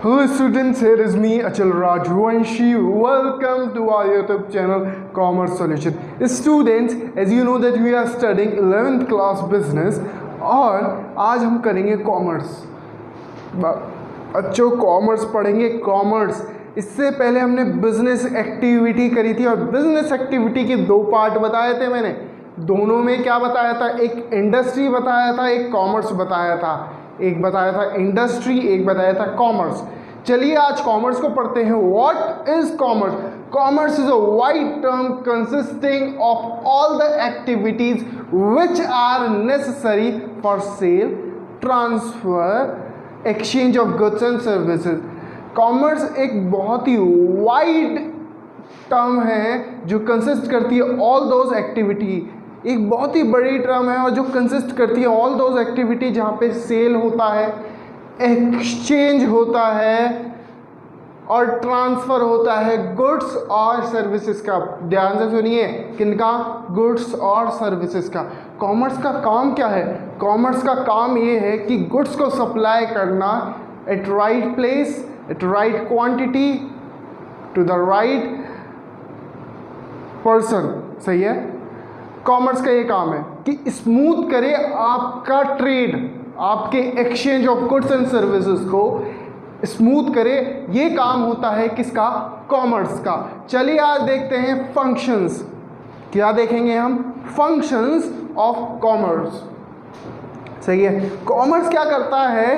Hello students, here is me Achal Rajvanshi. Welcome to our YouTube channel Commerce Solution. Students, as you know that we are studying 11th class business और आज हम करेंगे commerce. बच्चों commerce पढ़ेंगे commerce. इससे पहले हमने business activity करी थी और बिजनेस एक्टिविटी के दो पार्ट बताए थे मैंने। दोनों में क्या बताया था, एक इंडस्ट्री बताया था, एक कॉमर्स बताया था। एक बताया था इंडस्ट्री, एक बताया था कॉमर्स। चलिए आज कॉमर्स को पढ़ते हैं। What is commerce? Commerce is a wide term consisting of all the activities which are necessary for sale, transfer, exchange of goods and services. Commerce एक बहुत ही वाइड टर्म है जो कंसिस्ट करती है ऑल दोज एक्टिविटी। एक बहुत ही बड़ी term है और जो कंसिस्ट करती है ऑल दोज एक्टिविटी जहाँ पे सेल होता है, एक्सचेंज होता है और ट्रांसफ़र होता है गुड्स और सर्विसेज का। ध्यान से सुनिए, किनका? गुड्स और सर्विसेज का। कॉमर्स का काम क्या है? कॉमर्स का काम ये है कि गुड्स को सप्लाई करना at right place, at right quantity, to the right person. सही है। कॉमर्स का ये काम है कि स्मूथ करे आपका ट्रेड, आपके exchange of goods and services को स्मूथ करे। ये काम होता है किसका? कॉमर्स का। चलिए आज देखते हैं फंक्शंस। क्या देखेंगे हम? Functions of commerce. सही है। कॉमर्स क्या करता है,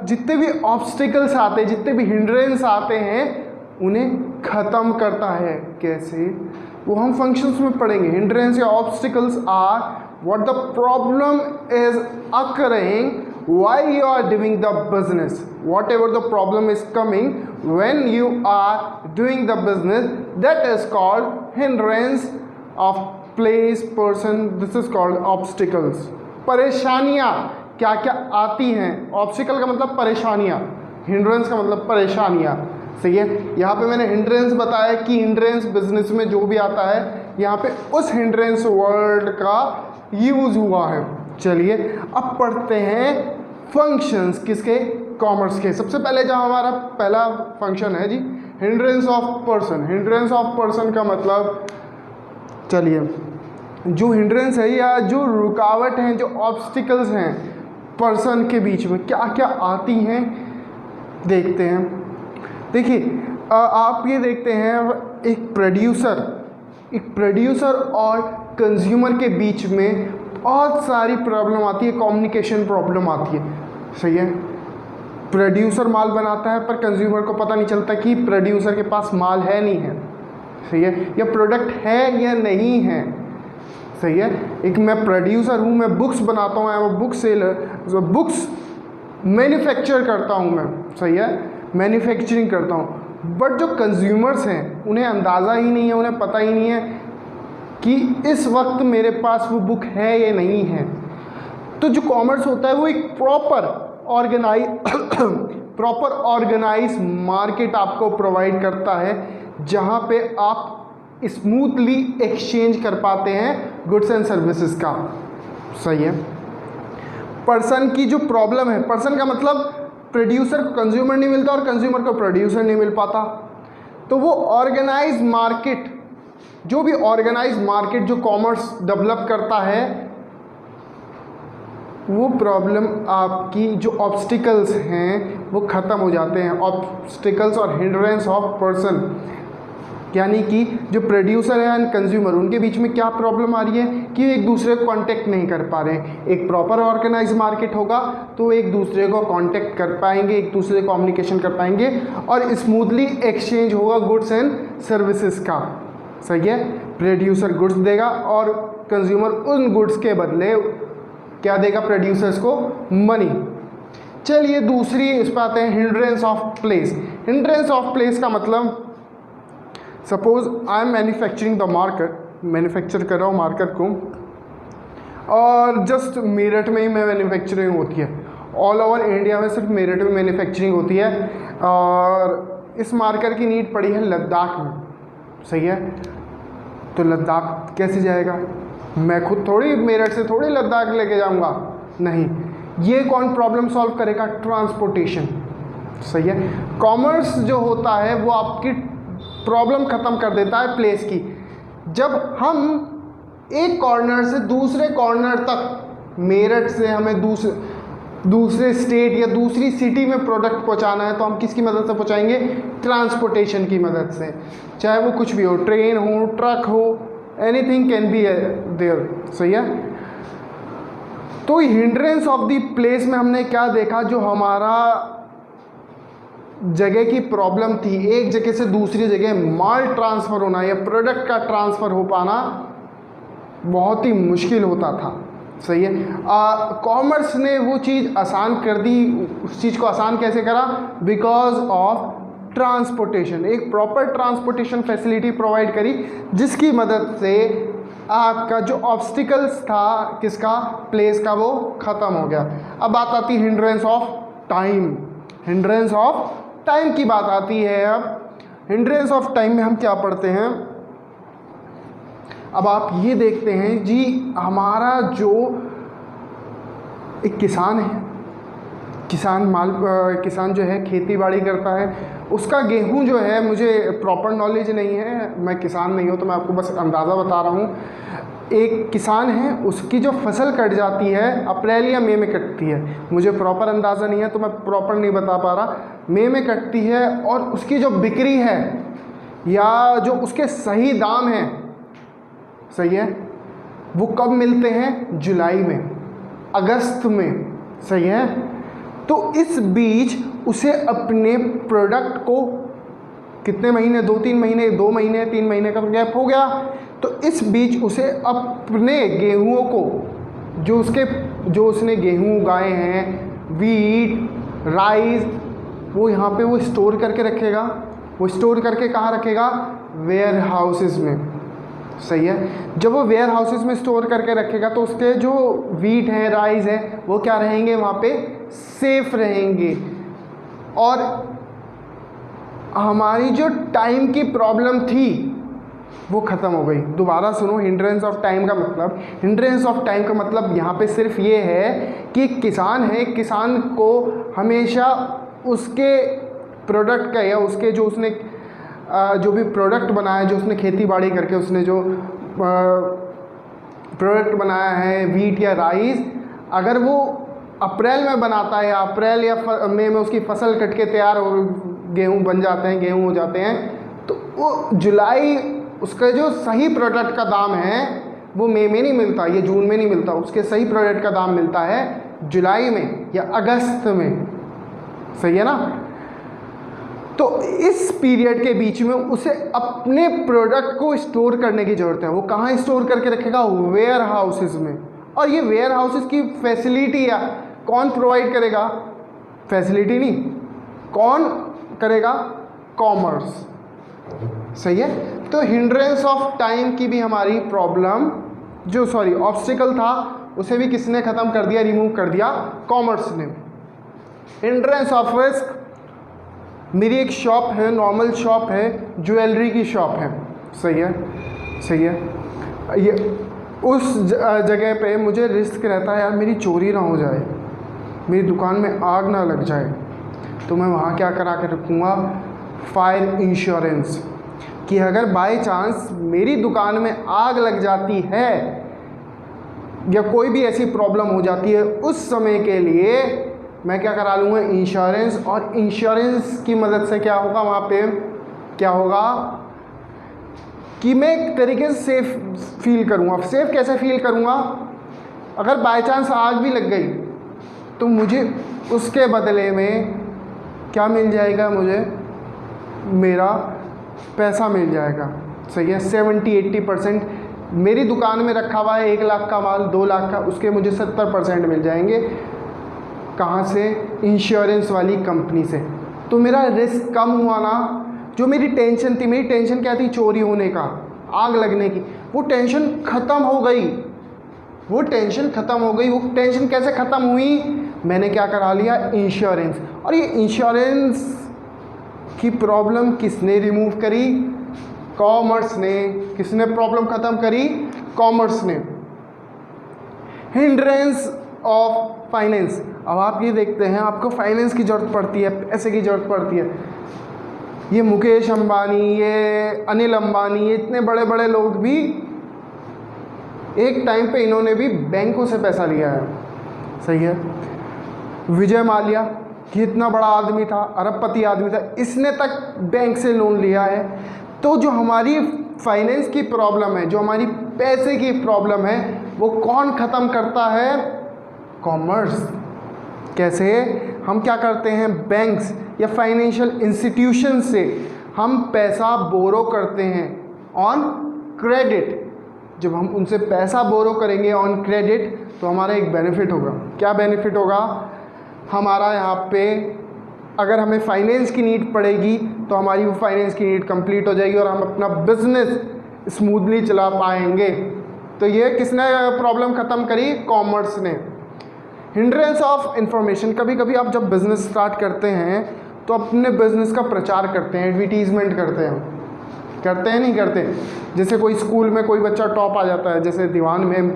जितने भी ऑब्स्टिकल्स आते हैं, जितने भी हिंड्रेंस आते हैं, उन्हें ख़त्म करता है। कैसे? वो हम फंक्शंस में पढ़ेंगे। हिंड्रेंस या obstacles are what the problem is occurring while you are doing the business. Whatever the problem is coming when you are doing the business, that is called hindrance of place, person. This is called obstacles. परेशानियाँ क्या क्या आती हैं? Obstacle का मतलब परेशानियाँ, hindrance का मतलब परेशानियाँ। सही है। यहाँ पे मैंने हिंड्रेंस बताया कि हिंड्रेंस बिजनेस में जो भी आता है, यहाँ पे उस हिंड्रेंस वर्ड का यूज हुआ है। चलिए अब पढ़ते हैं फंक्शंस किसके? कॉमर्स के। सबसे पहले जो हमारा पहला फंक्शन है जी, hindrance of person. Hindrance of person का मतलब, चलिए जो हिंड्रेंस है या जो रुकावट हैं, जो ऑब्स्टिकल्स हैं पर्सन के बीच में, क्या क्या आती हैं देखते हैं। देखिए आप ये देखते हैं, एक प्रोड्यूसर और कंज्यूमर के बीच में बहुत सारी प्रॉब्लम आती है, कम्युनिकेशन प्रॉब्लम आती है। सही है। प्रोड्यूसर माल बनाता है पर कंज्यूमर को पता नहीं चलता कि प्रोड्यूसर के पास माल है नहीं है। सही है। या प्रोडक्ट है या नहीं है। सही है। एक मैं प्रोड्यूसर हूँ, मैं बुक्स बनाता हूँ, मैं बुक सेलर, बुक्स मैन्युफैक्चर करता हूँ मैं। सही है। मैन्युफैक्चरिंग करता हूँ, बट जो कंज्यूमर्स हैं उन्हें अंदाज़ा ही नहीं है, उन्हें पता ही नहीं है कि इस वक्त मेरे पास वो बुक है या नहीं है। तो जो कॉमर्स होता है वो एक प्रॉपर ऑर्गेनाइज मार्केट आपको प्रोवाइड करता है, जहाँ पे आप स्मूथली एक्सचेंज कर पाते हैं गुड्स एंड सर्विसेज का। सही है। पर्सन की जो प्रॉब्लम है, पर्सन का मतलब प्रोड्यूसर को कंज्यूमर नहीं मिलता और कंज्यूमर को प्रोड्यूसर नहीं मिल पाता, तो वो ऑर्गेनाइज मार्केट, जो भी ऑर्गेनाइज मार्केट जो कॉमर्स डेवलप करता है, वो प्रॉब्लम आपकी जो ऑब्स्टिकल्स हैं वो ख़त्म हो जाते हैं। ऑब्स्टिकल्स और हिंड्रेंस ऑफ पर्सन, यानी कि जो प्रोड्यूसर है एंड कंज्यूमर, उनके बीच में क्या प्रॉब्लम आ रही है कि एक दूसरे को कांटेक्ट नहीं कर पा रहे हैं। एक प्रॉपर ऑर्गेनाइज मार्केट होगा तो एक दूसरे को कांटेक्ट कर पाएंगे, एक दूसरे को कम्युनिकेशन कर पाएंगे और स्मूथली एक्सचेंज होगा गुड्स एंड सर्विसेज का। सही है। प्रोड्यूसर गुड्स देगा और कंज्यूमर उन गुड्स के बदले क्या देगा? प्रोड्यूसर्स को मनी। चलिए दूसरी इस पर आते हैं, hindrance of place. Hindrance of place का मतलब, suppose I am manufacturing the market, manufacture कर रहा हूँ मार्केट को, और जस्ट मेरठ में ही मैं मैन्युफैक्चरिंग होती है। ऑल ओवर इंडिया में सिर्फ मेरठ में मैन्युफैक्चरिंग होती है और इस मार्केट की नीड पड़ी है लद्दाख में। सही है। तो लद्दाख कैसे जाएगा? मैं खुद थोड़ी मेरठ से थोड़ी लद्दाख लेके जाऊँगा, नहीं। ये कौन प्रॉब्लम सॉल्व करेगा? ट्रांसपोर्टेशन। सही है। कॉमर्स जो होता है वो आपकी प्रॉब्लम ख़त्म कर देता है प्लेस की। जब हम एक कॉर्नर से दूसरे कॉर्नर तक, मेरठ से हमें दूसरे स्टेट या दूसरी सिटी में प्रोडक्ट पहुंचाना है, तो हम किसकी मदद से पहुंचाएंगे? ट्रांसपोर्टेशन की मदद से। चाहे वो कुछ भी हो, ट्रेन हो, ट्रक हो, एनीथिंग कैन बी देयर। सही है। तो हिंड्रेंस ऑफ द प्लेस में हमने क्या देखा? जो हमारा जगह की प्रॉब्लम थी, एक जगह से दूसरी जगह माल ट्रांसफ़र होना या प्रोडक्ट का ट्रांसफ़र हो पाना बहुत ही मुश्किल होता था। सही है। कॉमर्स ने वो चीज़ आसान कर दी। उस चीज़ को आसान कैसे करा? Because of transportation. एक प्रॉपर ट्रांसपोर्टेशन फैसिलिटी प्रोवाइड करी, जिसकी मदद से आपका जो ऑब्स्टिकल्स था किसका? प्लेस का, वो ख़त्म हो गया। अब बात आती है hindrance of time. Hindrance of time की बात आती है। अब हिंड्रेंस ऑफ टाइम में हम क्या पढ़ते हैं? अब आप ये देखते हैं जी, हमारा जो एक किसान है, किसान जो है खेती बाड़ी करता है, उसका गेहूं जो है, मुझे प्रॉपर नॉलेज नहीं है, मैं किसान नहीं हूँ, तो मैं आपको बस अंदाज़ा बता रहा हूँ। एक किसान है, उसकी जो फसल कट जाती है अप्रैल या मई में कटती है, मुझे प्रॉपर अंदाज़ा नहीं है तो मैं प्रॉपर नहीं बता पा रहा। मई में कटती है और उसकी जो बिक्री है या जो उसके सही दाम हैं, सही है, वो कब मिलते हैं? जुलाई में, अगस्त में। सही है। तो इस बीच उसे अपने प्रोडक्ट को कितने महीने, 2-3 महीने, 2 महीने, 3 महीने का गैप हो गया, तो इस बीच उसे अपने गेहूं को, जो उसने गेहूं उगाए हैं, वीट, राइस, वो यहाँ पे वो स्टोर करके रखेगा। वो स्टोर करके कहाँ रखेगा? वेयर हाउसेस में। सही है। जब वो वेयर हाउसेस में स्टोर करके रखेगा तो उसके जो वीट है, राइस है, वो क्या रहेंगे? वहाँ पे सेफ रहेंगे। और हमारी जो टाइम की प्रॉब्लम थी वो ख़त्म हो गई। दोबारा सुनो, हिंड्रेंस ऑफ टाइम का मतलब, हिंड्रेंस ऑफ टाइम का मतलब यहाँ पे सिर्फ ये है कि किसान है, किसान को हमेशा उसके प्रोडक्ट का या उसके जो उसने जो भी प्रोडक्ट बनाया, जो उसने खेती बाड़ी करके उसने जो प्रोडक्ट बनाया है, वीट या राइस, अगर वो अप्रैल में बनाता है या अप्रैल या मई में उसकी फसल कट के तैयार हो, गेहूँ बन जाते हैं, गेहूँ हो जाते हैं, तो वो जुलाई, उसका जो सही प्रोडक्ट का दाम है वो मई में नहीं मिलता, ये जून में नहीं मिलता, उसके सही प्रोडक्ट का दाम मिलता है जुलाई में या अगस्त में। सही है ना। तो इस पीरियड के बीच में उसे अपने प्रोडक्ट को स्टोर करने की ज़रूरत है। वो कहाँ स्टोर करके रखेगा? वेयर हाउसेस में। और ये वेयर हाउसेस की फैसिलिटी या कौन प्रोवाइड करेगा? फैसिलिटी नहीं, कौन करेगा? कॉमर्स। सही है। तो हिंड्रेंस ऑफ टाइम की भी हमारी प्रॉब्लम, जो ऑब्स्टिकल था, उसे भी किसने ख़त्म कर दिया? रिमूव कर दिया, कॉमर्स ने। हिंड्रेंस ऑफ रिस्क, मेरी एक शॉप है, नॉर्मल शॉप है, ज्वेलरी की शॉप है। सही है, सही है। ये उस जगह पे मुझे रिस्क रहता है, यार मेरी चोरी ना हो जाए, मेरी दुकान में आग ना लग जाए, तो मैं वहाँ क्या करा के रखूँगा? फायर इंश्योरेंस, कि अगर बाय चांस मेरी दुकान में आग लग जाती है या कोई भी ऐसी प्रॉब्लम हो जाती है, उस समय के लिए मैं क्या करा लूँगा? इंश्योरेंस। और इंश्योरेंस की मदद से क्या होगा? वहाँ पे क्या होगा कि मैं एक तरीके से सेफ फील करूँगा। सेफ कैसे फील करूँगा? अगर बाय चांस आग भी लग गई तो मुझे उसके बदले में क्या मिल जाएगा? मुझे मेरा पैसा मिल जाएगा। सही है। 70-80% मेरी दुकान में रखा हुआ है 1 लाख का माल, 2 लाख का, उसके मुझे 70% मिल जाएंगे। कहाँ से? इंश्योरेंस वाली कंपनी से। तो मेरा रिस्क कम हुआ ना। जो मेरी टेंशन थी, मेरी टेंशन क्या थी? चोरी होने का, आग लगने की, वो टेंशन ख़त्म हो गई। वो टेंशन ख़त्म हो गई। वो टेंशन कैसे ख़त्म हुई? मैंने क्या करा लिया? इंश्योरेंस। और ये इंश्योरेंस की प्रॉब्लम किसने रिमूव करी? कॉमर्स ने। किसने प्रॉब्लम ख़त्म करी? कॉमर्स ने। हिंड्रेंस ऑफ फाइनेंस, अब आप ये देखते हैं, आपको फाइनेंस की ज़रूरत पड़ती है, पैसे की ज़रूरत पड़ती है। ये मुकेश अंबानी, ये अनिल अंबानी, ये इतने बड़े बड़े लोग भी एक टाइम पे इन्होंने भी बैंकों से पैसा लिया है, सही है। विजय माल्या, कि इतना बड़ा आदमी था, अरबपति आदमी था, इसने तक बैंक से लोन लिया है। तो जो हमारी फाइनेंस की प्रॉब्लम है, जो हमारी पैसे की प्रॉब्लम है, वो कौन ख़त्म करता है? कॉमर्स। कैसे? हम क्या करते हैं, बैंक्स या फाइनेंशियल इंस्टीट्यूशन से हम पैसा बोरो करते हैं ऑन क्रेडिट। जब हम उनसे पैसा बोरो करेंगे ऑन क्रेडिट तो हमारा एक बेनिफिट होगा। क्या बेनिफिट होगा? हमारा यहाँ पे अगर हमें फाइनेंस की नीड पड़ेगी तो हमारी वो फाइनेंस की नीड कंप्लीट हो जाएगी और हम अपना बिजनेस स्मूथली चला पाएंगे। तो ये किसने प्रॉब्लम ख़त्म करी? कॉमर्स ने। हिंड्रेंस ऑफ इंफॉर्मेशन, कभी कभी आप जब बिज़नेस स्टार्ट करते हैं तो अपने बिज़नेस का प्रचार करते हैं, एडवर्टीज़मेंट करते हैं नहीं करते? जैसे कोई स्कूल में कोई बच्चा टॉप आ जाता है, जैसे दीवान में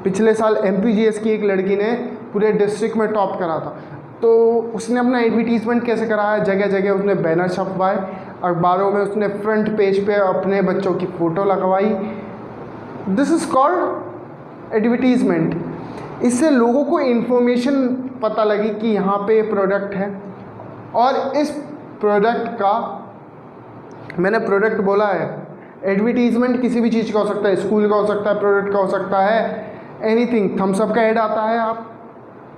पिछले साल MPGS की एक लड़की ने पूरे डिस्ट्रिक्ट में टॉप करा था, तो उसने अपना एडवर्टीज़मेंट कैसे कराया? जगह जगह उसने बैनर छपवाए, अखबारों में उसने फ्रंट पेज पे अपने बच्चों की फ़ोटो लगवाई। This is called advertisement. इससे लोगों को इन्फॉर्मेशन पता लगी कि यहाँ पे प्रोडक्ट है, और इस प्रोडक्ट का, मैंने प्रोडक्ट बोला है, एडवर्टीज़मेंट किसी भी चीज़ का हो सकता है, स्कूल का हो सकता है, प्रोडक्ट का हो सकता है, एनीथिंग। थम्सअप का ऐड आता है, आप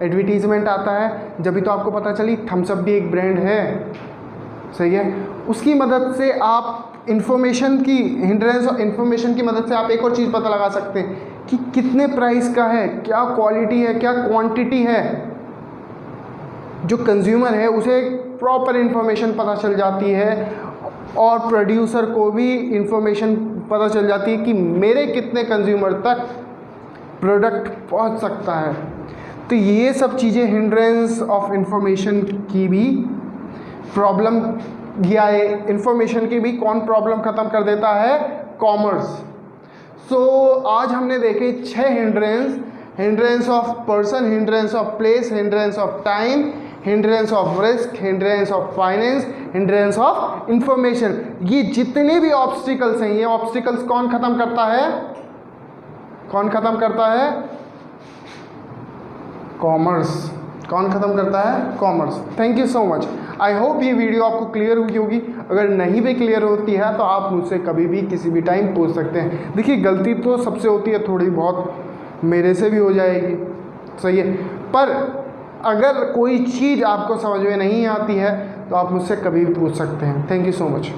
एडवर्टीज़मेंट आता है, जब भी तो आपको पता चली थम्सअप भी एक ब्रांड है, सही है। उसकी मदद से आप इन्फॉर्मेशन की, हिंड्रेंस ऑफ इन्फॉर्मेशन की मदद से आप एक और चीज़ पता लगा सकते हैं कि कितने प्राइस का है, क्या क्वालिटी है, क्या क्वांटिटी है। जो कंज्यूमर है उसे प्रॉपर इन्फॉर्मेशन पता चल जाती है, और प्रोड्यूसर को भी इन्फॉर्मेशन पता चल जाती है कि मेरे कितने कंज्यूमर तक प्रोडक्ट पहुंच सकता है। तो ये सब चीज़ें हिंड्रेंस ऑफ इंफॉर्मेशन की भी प्रॉब्लम, या इंफॉर्मेशन की भी कौन प्रॉब्लम ख़त्म कर देता है? कॉमर्स। सो आज हमने देखे 6 hindrance: hindrance of person, hindrance of place, hindrance of time, hindrance of risk, hindrance of finance, hindrance of information. ये जितने भी ऑब्स्टिकल्स हैं, ये ऑब्स्टिकल्स कौन ख़त्म करता है? कौन ख़त्म करता है? कॉमर्स। कौन ख़त्म करता है? Commerce. Thank you so much. I hope ये वीडियो आपको क्लियर हुई होगी। अगर नहीं भी क्लियर होती है तो आप मुझसे कभी भी किसी भी टाइम पूछ सकते हैं। देखिए, गलती तो सबसे होती है, थोड़ी बहुत मेरे से भी हो जाएगी, सही है, पर अगर कोई चीज़ आपको समझ में नहीं आती है तो आप मुझसे कभी भी पूछ सकते हैं। Thank you so much.